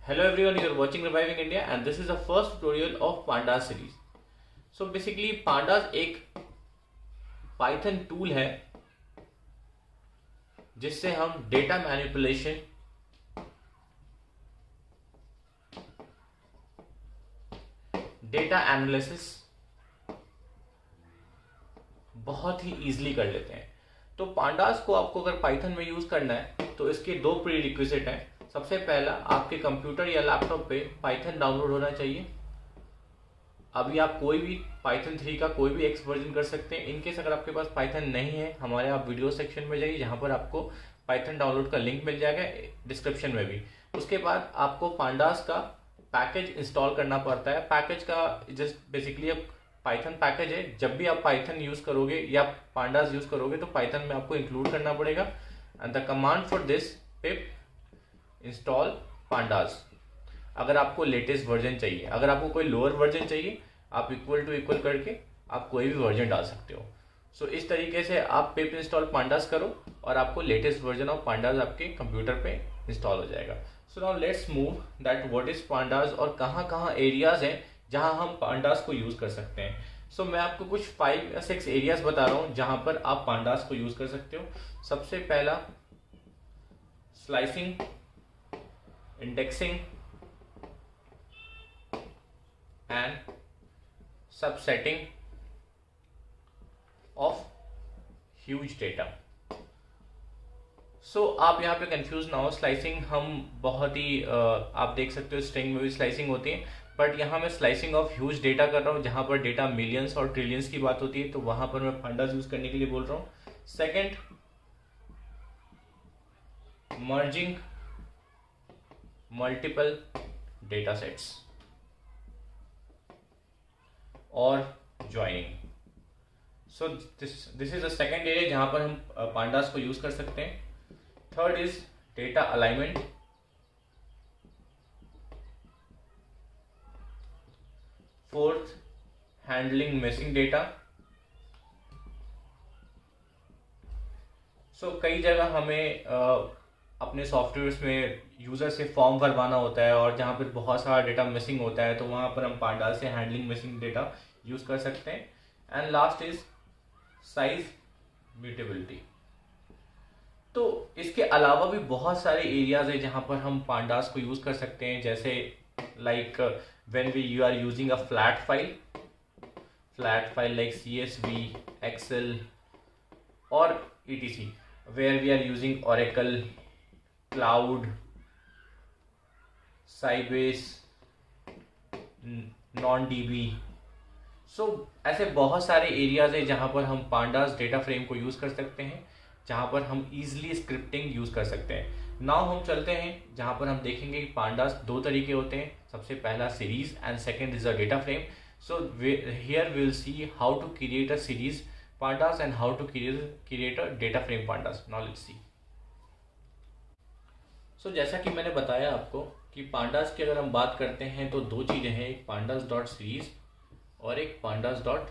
Hello everyone, you are watching Reviving India and this is the first tutorial of Pandas series. So basically Pandas एक Python tool है जिससे हम data manipulation, data analysis बहुत ही easily कर लेते हैं। तो पांडास को आपको अगर पाइथन में यूज करना है तो इसके दो प्री रिक्विजिट हैं। सबसे पहला, आपके कंप्यूटर या लैपटॉप पे पाइथन डाउनलोड होना चाहिए। अभी आप कोई भी पाइथन 3 का कोई भी एक्स वर्जन कर सकते हैं। इनकेस अगर आपके पास पाइथन नहीं है, हमारे आप वीडियो सेक्शन में जाइए जहां पर आपको पाइथन डाउनलोड का लिंक मिल जाएगा, डिस्क्रिप्शन में भी। उसके बाद आपको पांडास का पैकेज इंस्टॉल करना पड़ता है। पैकेज का जस्ट बेसिकली पाइथन पैकेज है। जब भी आप पाइथन यूज करोगे या पांडास यूज करोगे तो पाइथन में आपको इंक्लूड करना पड़ेगा। And the command for this pip install pandas. अगर आपको लेटेस्ट वर्जन चाहिए, अगर आपको कोई लोअर वर्जन चाहिए, आप इक्वल टू इक्वल करके आप कोई भी वर्जन डाल सकते हो। सो इस तरीके से आप पिप इंस्टॉल पांडास करो और आपको लेटेस्ट वर्जन ऑफ पांडास आपके कंप्यूटर पे इंस्टॉल हो जाएगा। So now let's move that what is pandas और कहाँ कहाँ एरियाज हैं जहां हम पांडास को यूज कर सकते हैं। सो मैं आपको कुछ 5 या 6 एरियाज बता रहा हूं जहां पर आप पांडास को यूज कर सकते हो। सबसे पहला, slicing, indexing and subsetting of huge data. So आप यहाँ पे कंफ्यूज ना हो। स्लाइसिंग हम बहुत ही आप देख सकते हो स्ट्रिंग में भी स्लाइसिंग होती है, बट यहाँ मैं स्लाइसिंग ऑफ ह्यूज डेटा कर रहा हूँ जहां पर डेटा मिलियंस और ट्रिलियंस की बात होती है, तो वहां पर मैं पांडास यूज करने के लिए बोल रहा हूँ। Second, merging multiple data sets और joining. So this is the second area जहां पर हम पांडास को यूज कर सकते हैं। Third is data alignment. Fourth, handling missing data. So कई जगह हमें अपने सॉफ्टवेयर्स में यूजर से फॉर्म भरवाना होता है और जहां पर बहुत सारा डेटा मिसिंग होता है, तो वहां पर हम पांडास से हैंडलिंग मिसिंग डेटा यूज कर सकते हैं। And last is size mutability. तो इसके अलावा भी बहुत सारे एरियाज है जहां पर हम पांडास को यूज कर सकते हैं, जैसे like when you are using a flat file like CSV, Excel or etc, where we are using Oracle, Cloud, Sybase, NonDB। सो ऐसे बहुत सारे एरियाज है जहां पर हम पांडास डेटा फ्रेम को यूज कर सकते हैं, जहां पर हम इजिली स्क्रिप्टिंग यूज कर सकते हैं। नाउ हम चलते हैं जहां पर हम देखेंगे कि पांडास दो तरीके होते हैं। सबसे पहला series and second is a data frame. So here we will see how to create a series pandas and how to create a data frame pandas. Now let's see. So जैसा कि मैंने बताया आपको कि पांडास की अगर हम बात करते हैं तो दो चीजें हैं, एक पांडास डॉट सीरीज और एक pandas dot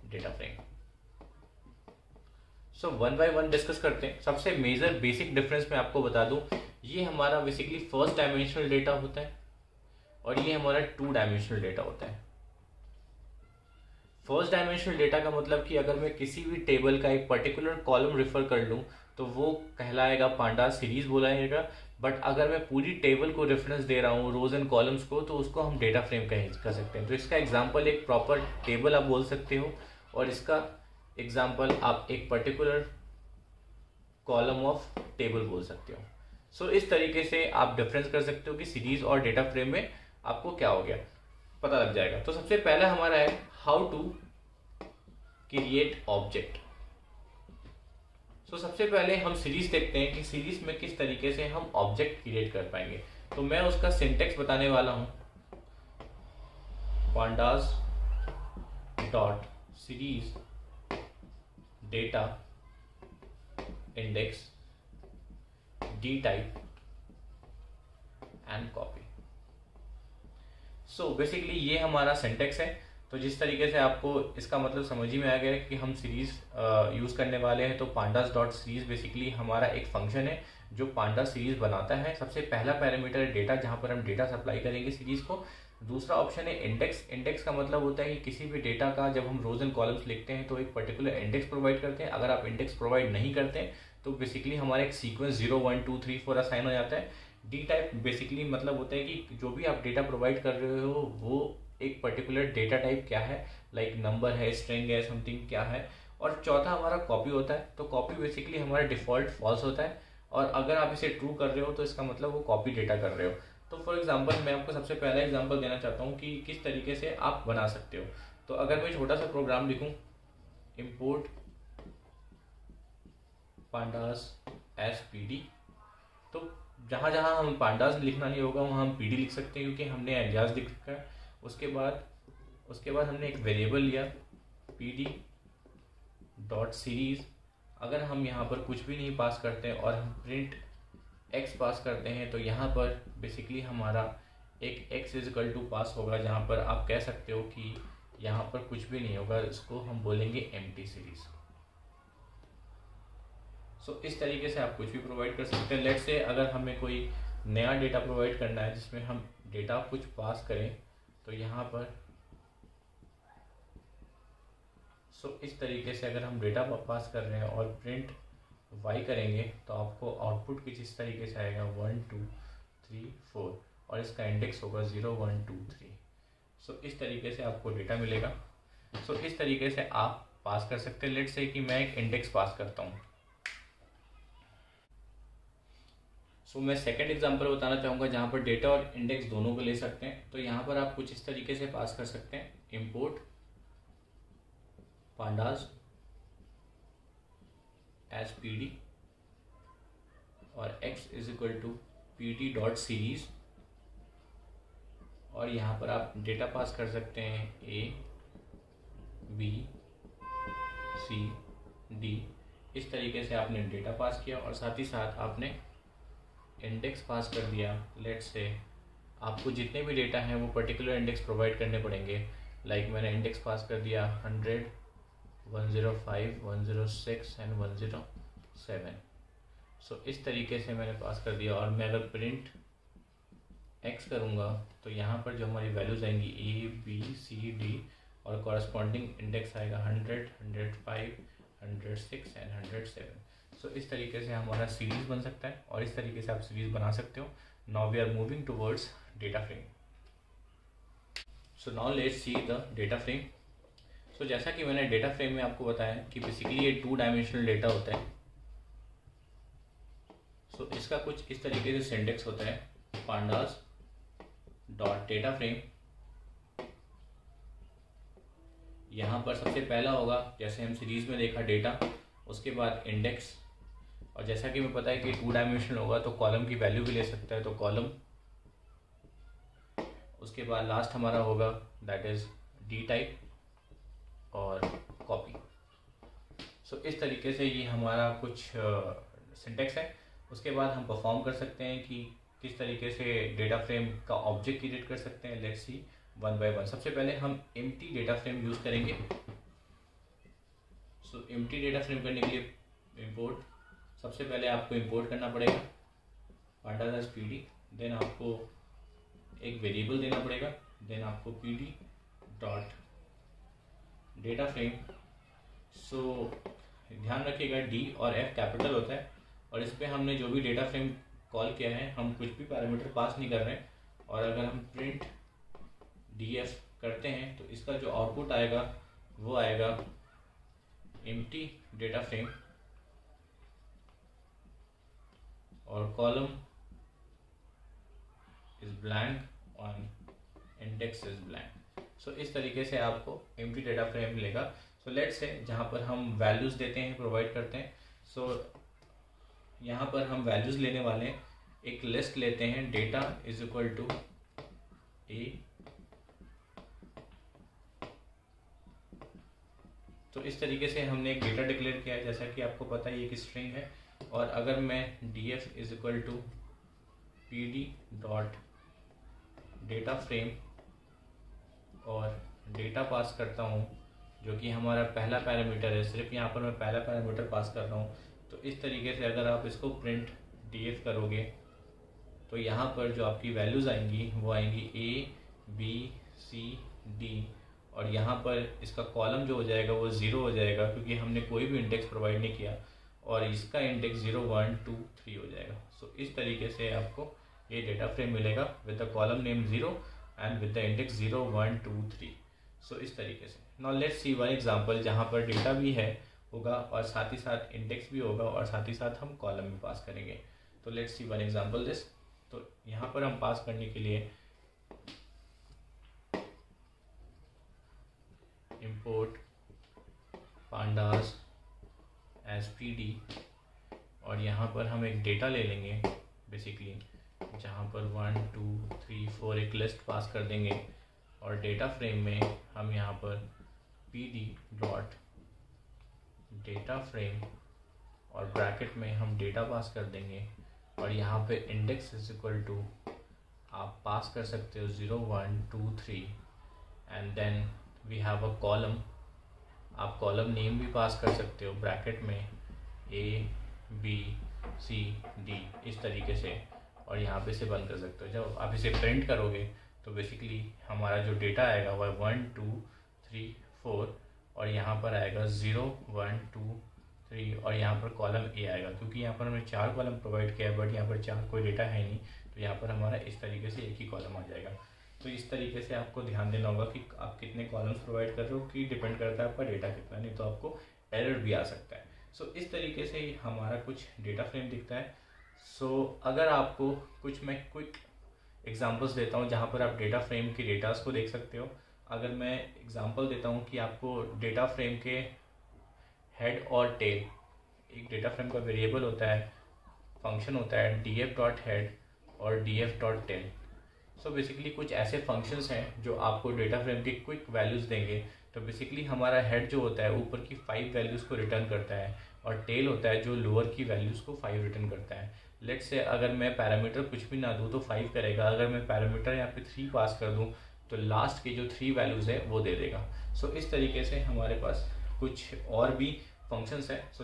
data frame. So one by one discuss करते हैं। सबसे मेजर बेसिक डिफरेंस मैं आपको बता दूं, ये हमारा बेसिकली फर्स्ट डायमेंशनल डेटा होता है और ये हमारा 2 डायमेंशनल डेटा होता है। फर्स्ट डायमेंशनल डेटा का मतलब कि अगर मैं किसी भी टेबल का एक पर्टिकुलर कॉलम रेफर कर लूं तो वो कहलाएगा पांडास सीरीज बोलाएगा। बट अगर मैं पूरी टेबल को रेफरेंस दे रहा हूँ, रोज एंड कॉलम्स को, तो उसको हम डेटा फ्रेम कह सकते हैं। तो इसका एग्जाम्पल एक प्रॉपर टेबल आप बोल सकते हो और इसका एग्जाम्पल आप एक पर्टिकुलर कॉलम ऑफ टेबल बोल सकते हो। सो इस तरीके से आप डिफरेंस कर सकते हो कि सीरीज और डेटा फ्रेम में आपको क्या हो गया, पता लग जाएगा। तो सबसे पहला हमारा है हाउ टू क्रिएट ऑब्जेक्ट। सो सबसे पहले हम सीरीज देखते हैं कि सीरीज में किस तरीके से हम ऑब्जेक्ट क्रिएट कर पाएंगे। तो मैं उसका सिंटेक्स बताने वाला हूं। Pandas dot series data index D type and copy. So basically ये हमारा सिंटेक्स है। तो जिस तरीके से आपको इसका मतलब समझ ही में आ गया कि हम सीरीज यूज करने वाले हैं, तो पांडास डॉट सीरीज बेसिकली हमारा एक फंक्शन है जो पांडा सीरीज बनाता है, सबसे पहला पैरामीटर है डेटा, जहाँ पर हम डेटा सप्लाई करेंगे सीरीज को। दूसरा ऑप्शन है इंडेक्स। इंडेक्स का मतलब होता है कि किसी भी डेटा का जब हम रोज एंड कॉलम्स लिखते हैं तो एक पर्टिकुलर इंडेक्स प्रोवाइड करते हैं। अगर आप इंडेक्स प्रोवाइड नहीं करते हैं तो बेसिकली हमारा एक सीक्वेंस 0 1 2 3 4 असाइन हो जाता है। डी टाइप बेसिकली मतलब होता है कि जो भी आप डेटा प्रोवाइड कर रहे हो वो एक पर्टिकुलर डेटा टाइप क्या है, लाइक नंबर है, स्ट्रिंग है, समथिंग क्या है। और चौथा हमारा कॉपी होता है। तो कॉपी बेसिकली हमारा डिफॉल्ट फॉल्स होता है, और अगर आप इसे ट्रू कर रहे हो तो इसका मतलब वो कॉपी डेटा कर रहे हो। तो फॉर एग्जांपल मैं आपको सबसे पहला एग्जांपल देना चाहता हूँ कि किस तरीके से आप बना सकते हो। तो अगर मैं छोटा सा प्रोग्राम लिखूँ, इम्पोर्ट पांडास एज पीडी, तो जहाँ जहाँ हम पांडास लिखना नहीं होगा वहाँ हम पीडी लिख सकते हैं क्योंकि हमने एलियास लिख रखा है। उसके बाद हमने एक वेरिएबल लिया पीडी डॉट सीरीज। अगर हम यहाँ पर कुछ भी नहीं पास करते हैं और हम प्रिंट एक्स पास करते हैं तो यहाँ पर बेसिकली हमारा एक एक्स इज इक्वल टू पास होगा, जहाँ पर आप कह सकते हो कि यहाँ पर कुछ भी नहीं होगा, इसको हम बोलेंगे एम्प्टी सीरीज। सो इस तरीके से आप कुछ भी प्रोवाइड कर सकते हैं। लेट से अगर हमें कोई नया डेटा प्रोवाइड करना है जिसमें हम डेटा कुछ पास करें, तो यहाँ पर इस तरीके से अगर हम डेटा पास कर रहे हैं और प्रिंट y करेंगे तो आपको आउटपुट कुछ इस तरीके से आएगा 1 2 3 4, और इसका इंडेक्स होगा 0 1 2 3। इस तरीके से आपको डेटा मिलेगा। इस तरीके से आप पास कर सकते हैं। लेट से कि मैं एक इंडेक्स पास करता हूँ। मैं सेकंड एग्जांपल बताना चाहूँगा जहाँ पर डेटा और इंडेक्स दोनों को ले सकते हैं। तो यहाँ पर आप कुछ इस तरीके से पास कर सकते हैं, इम्पोर्ट पांडास एज पीडी और x is equal to PD dot series, और यहाँ पर आप डेटा पास कर सकते हैं a b c d। इस तरीके से आपने डेटा पास किया और साथ ही साथ आपने इंडेक्स पास कर दिया। लेट से आपको जितने भी डेटा हैं वो पर्टिकुलर इंडेक्स प्रोवाइड करने पड़ेंगे। लाइक मैंने इंडेक्स पास कर दिया 100 105 106 एंड 107। इस तरीके से मैंने पास कर दिया। और मैं अगर प्रिंट x करूँगा तो यहाँ पर जो हमारी वैल्यूज आएंगी a b c d और कॉरस्पॉन्डिंग इंडेक्स आएगा 100 105 106 एंड 107। इस तरीके से हमारा सीरीज बन सकता है और इस तरीके से आप सीरीज बना सकते हो। Now we are moving towards data frame. Now let's see the data frame. जैसा कि मैंने डेटा फ्रेम में आपको बताया कि बेसिकली ये 2 डायमेंशनल डेटा होता है। इसका कुछ इस तरीके से सिंटेक्स होता है, पांडास डॉट डेटा फ्रेम। यहाँ पर सबसे पहला होगा, जैसे हम सीरीज में देखा, डेटा, उसके बाद इंडेक्स, और जैसा कि मैं पता है कि 2 डायमेंशनल होगा तो कॉलम की वैल्यू भी ले सकता है, तो कॉलम। उसके बाद लास्ट हमारा होगा दैट इज डी टाइप और कॉपी। इस तरीके से ये हमारा कुछ सिंटेक्स है। उसके बाद हम परफॉर्म कर सकते हैं कि किस तरीके से डेटा फ्रेम का ऑब्जेक्ट क्रिएट कर सकते हैं। Let's see one by one. सबसे पहले हम एम्प्टी डेटा फ्रेम यूज करेंगे। एम्प्टी डेटा फ्रेम करने के लिए इंपोर्ट, सबसे पहले आपको इंपोर्ट करना पड़ेगा पांडास पीडी, देन आपको एक वेरिएबल देना पड़ेगा, देन आपको पीडी डॉट डेटा फ्रेम। ध्यान रखिएगा डी और एफ कैपिटल होता है, और इस पर हमने जो भी डेटा फ्रेम कॉल किया है हम कुछ भी पैरामीटर पास नहीं कर रहे हैं। और अगर हम प्रिंट डी एफ करते हैं तो इसका जो आउटपुट आएगा वो आएगा एम्प्टी डेटा फ्रेम और column is blank on index is blank. इस तरीके से आपको एम्प्टी डेटा फ्रेम मिलेगा। लेट्स से जहाँ पर हम वैल्यूज देते हैं, प्रोवाइड करते हैं। यहाँ पर हम वैल्यूज लेने वाले हैं, एक लिस्ट लेते हैं, डेटा इज इक्वल टू ए। इस तरीके से हमने एक डेटा डिक्लेयर किया है, जैसा कि आपको पता है ये एक स्ट्रिंग है। और अगर मैं D F is equal to P D dot data frame और डेटा पास करता हूँ, जो कि हमारा पहला पैरामीटर है, सिर्फ यहाँ पर मैं पहला पैरामीटर पास कर रहा हूँ। तो इस तरीके से अगर आप इसको प्रिंट df करोगे तो यहाँ पर जो आपकी वैल्यूज़ आएंगी वो आएंगी a b c d, और यहाँ पर इसका कॉलम जो हो जाएगा वो 0 हो जाएगा क्योंकि हमने कोई भी इंडेक्स प्रोवाइड नहीं किया, और इसका इंडेक्स 0 1 2 3 हो जाएगा। सो इस तरीके से आपको ये डेटा फ्रेम मिलेगा with the column name 0 and with the index 0 1 2 3। सो इस तरीके से now let's C one example जहाँ पर डेटा भी है होगा और साथ ही साथ इंडेक्स भी होगा और साथ ही साथ हम कॉलम भी पास करेंगे। तो let's see one example this. तो यहाँ पर हम पास करने के लिए import pandas as pd, और यहाँ पर हम एक डेटा ले लेंगे बेसिकली जहाँ पर 1 2 3 4 एक लिस्ट पास कर देंगे, और डेटा फ्रेम में हम यहाँ पर pd डॉट डेटा फ्रेम और ब्रैकेट में हम डेटा पास कर देंगे, और यहाँ पे इंडेक्स इज इक्वल टू आप पास कर सकते हो 0 1 2 3 and then we have a column. आप कॉलम नेम भी पास कर सकते हो ब्रैकेट में a b c d इस तरीके से, और यहाँ पे से बंद कर सकते हो। जब आप इसे प्रिंट करोगे तो बेसिकली हमारा जो डेटा आएगा वह 1 2 3 4 और यहाँ पर आएगा 0 1 2 3 और यहाँ पर कॉलम ए आएगा। क्योंकि यहाँ पर हमने 4 कॉलम प्रोवाइड किया है बट यहाँ पर 4 कोई डेटा है नहीं, तो यहाँ पर हमारा इस तरीके से एक ही कॉलम आ जाएगा। तो इस तरीके से आपको ध्यान देना होगा कि आप कितने कॉलम्स प्रोवाइड कर रहे हो कि डिपेंड करता है आपका डेटा कितना, नहीं तो आपको एरर भी आ सकता है। सो इस तरीके से हमारा कुछ डेटा फ्रेम दिखता है। सो अगर आपको कुछ मैं क्विक एग्जांपल्स देता हूँ जहाँ पर आप डेटा फ्रेम के डेटास को देख सकते हो। अगर मैं एग्जांपल देता हूँ कि आपको डेटा फ्रेम के हेड और टेल, एक डेटा फ्रेम का वेरिएबल होता है, फंक्शन होता है df डॉट हेड और df dot tail. So basically कुछ ऐसे फंक्शंस हैं जो आपको डेटा फ्रेम के क्विक वैल्यूज़ देंगे। तो बेसिकली हमारा हेड जो होता है ऊपर की 5 वैल्यूज़ को रिटर्न करता है और टेल होता है जो लोअर की वैल्यूज़ को 5 रिटर्न करता है। लेट्स से अगर मैं पैरामीटर कुछ भी ना दूँ तो 5 करेगा, अगर मैं पैरामीटर यहाँ पे 3 पास कर दूँ तो लास्ट के जो 3 वैल्यूज़ है वो दे देगा। सो इस तरीके से हमारे पास कुछ और भी फंक्शंस हैं। So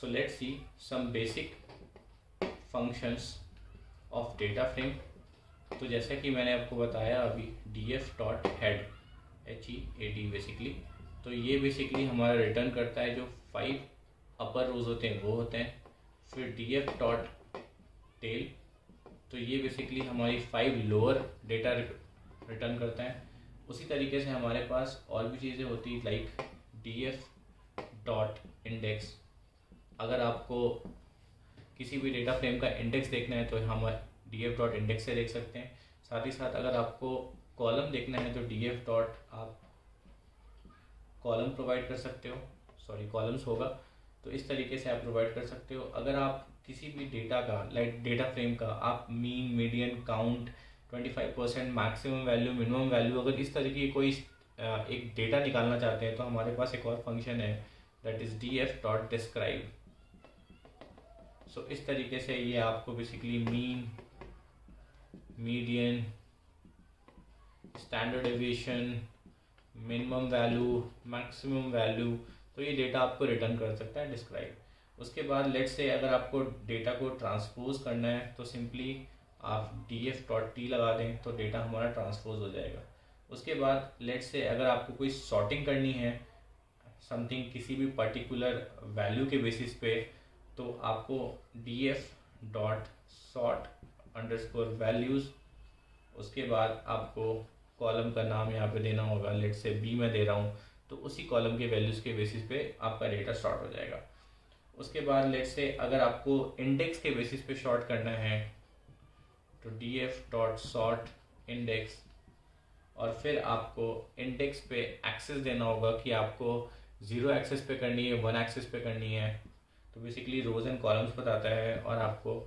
let's see some basic functions of data frame. तो जैसा कि मैंने आपको बताया अभी df dot head HEAD basically, तो ये बेसिकली हमारा रिटर्न करता है जो 5 अपर रोज होते हैं वो होते हैं। फिर df डॉट टेल, तो ये बेसिकली हमारी 5 लोअर डेटा रिटर्न करता है। उसी तरीके से हमारे पास और भी चीज़ें होती हैं लाइक df डॉट इंडेक्स। अगर आपको किसी भी डेटा फ्रेम का इंडेक्स देखना है तो हम df डॉट इंडेक्स से देख सकते हैं। साथ ही साथ अगर आपको कॉलम देखना है तो df डॉट आप कॉलम प्रोवाइड कर सकते हो, सॉरी कॉलम्स होगा, तो इस तरीके से आप प्रोवाइड कर सकते हो। अगर आप किसी भी डेटा का लाइक डेटा फ्रेम का आप mean median count 25% maximum value minimum value अगर इस तरीके की कोई एक डेटा निकालना चाहते हैं तो हमारे पास एक और फंक्शन है that is df dot describe. So इस तरीके से ये आपको basically mean median standard deviation minimum value maximum value, तो ये डेटा आपको रिटर्न कर सकता है डिस्क्राइब। उसके बाद लेट्स से अगर आपको डेटा को ट्रांसपोज करना है तो सिंपली आप df डॉट टी लगा दें तो डेटा हमारा ट्रांसपोज हो जाएगा। उसके बाद लेट्स से अगर आपको कोई सॉर्टिंग करनी है समथिंग किसी भी पर्टिकुलर वैल्यू के बेसिस पे, तो आपको df dot sort underscore values, उसके बाद आपको कॉलम का नाम यहाँ पे देना होगा, लेट्स से b मैं दे रहा हूँ तो उसी कॉलम के वैल्यूज़ के बेसिस पे आपका डेटा सॉर्ट हो जाएगा। उसके बाद लेट्स से अगर आपको इंडेक्स के बेसिस पे सॉर्ट करना है तो df डॉट सॉर्ट इंडेक्स, और फिर आपको इंडेक्स पे एक्सेस देना होगा कि आपको 0 एक्सेस पे करनी है 1 एक्सेस पे करनी है। तो बेसिकली रोज एंड कॉलम्स बताता है, और आपको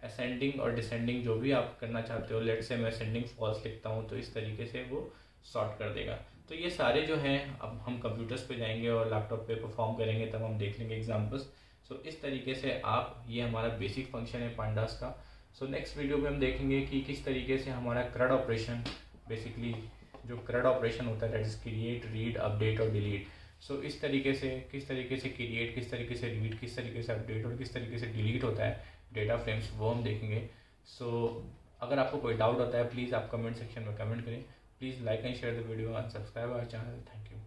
असेंडिंग और डिसेंडिंग जो भी आप करना चाहते हो, लेट्स से मैं असेंडिंग फॉल्स लिखता हूँ तो इस तरीके से वो सॉर्ट कर देगा। तो ये सारे जो हैं अब हम कंप्यूटर्स पे जाएंगे और लैपटॉप पे परफॉर्म करेंगे तब हम देख लेंगे एग्जांपल्स। सो इस तरीके से आप, ये हमारा बेसिक फंक्शन है पांडास का। सो नेक्स्ट वीडियो में हम देखेंगे कि किस तरीके से हमारा CRUD ऑपरेशन, बेसिकली जो CRUD ऑपरेशन होता है that is create read update और डिलीट, सो इस तरीके से किस तरीके से क्रिएट, किस तरीके से रीड, किस तरीके से अपडेट और किस तरीके से डिलीट होता है डेटा फ्रेम्स, वो हम देखेंगे। सो अगर आपको कोई डाउट होता है प्लीज़ आप कमेंट सेक्शन में कमेंट करें। Please like and share the video and subscribe our channel. Thank you.